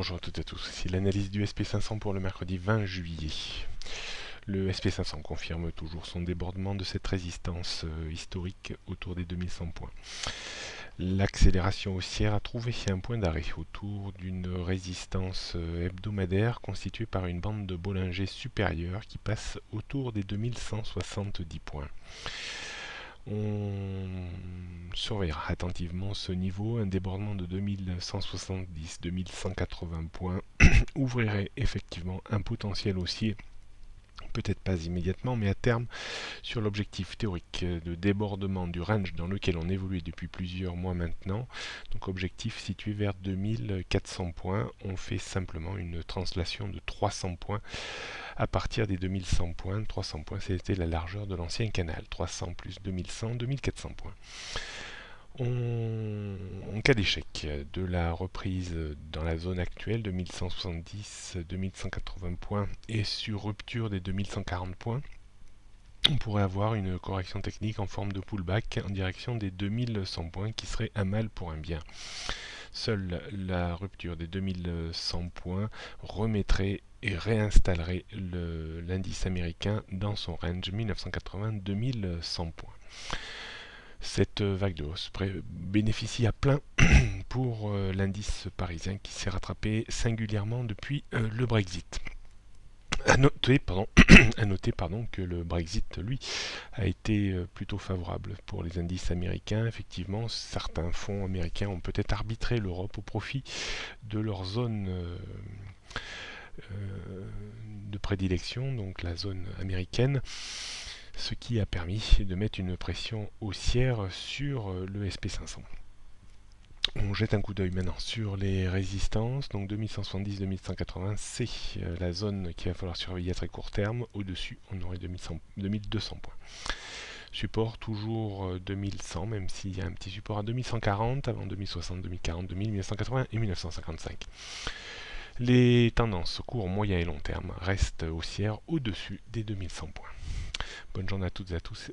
Bonjour à toutes et à tous, ici l'analyse du SP500 pour le mercredi 20 juillet. Le SP500 confirme toujours son débordement de cette résistance historique autour des 2100 points. L'accélération haussière a trouvé un point d'arrêt autour d'une résistance hebdomadaire constituée par une bande de Bollinger supérieure qui passe autour des 2170 points. On surveillera attentivement ce niveau. Un débordement de 2170-2180 points ouvrirait effectivement un potentiel haussier, peut-être pas immédiatement, mais à terme, sur l'objectif théorique de débordement du range dans lequel on évolue depuis plusieurs mois maintenant. Donc objectif situé vers 2400 points. On fait simplement une translation de 300 points à partir des 2100 points. 300 points, c'était la largeur de l'ancien canal. 300 plus 2100, 2400 points. En cas d'échec de la reprise dans la zone actuelle, 2170-2180 points, et sur rupture des 2140 points, on pourrait avoir une correction technique en forme de pullback en direction des 2100 points qui serait un mal pour un bien. Seule la rupture des 2100 points remettrait et réinstallerait l'indice américain dans son range 1980-2100 points. Cette vague de hausse bénéficie à plein pour l'indice parisien qui s'est rattrapé singulièrement depuis le Brexit. À noter que le Brexit, lui, a été plutôt favorable pour les indices américains. Effectivement, certains fonds américains ont peut-être arbitré l'Europe au profit de leur zone de prédilection, donc la zone américaine, ce qui a permis de mettre une pression haussière sur le SP500. On jette un coup d'œil maintenant sur les résistances. Donc 2170-2180, c'est la zone qu'il va falloir surveiller à très court terme. Au-dessus, on aurait 2200 points. Support toujours 2100, même s'il y a un petit support à 2140, avant 2060, 2040, 2000, 1980 et 1955. Les tendances court, moyen et long terme restent haussières au-dessus des 2100 points. Bonne journée à toutes et à tous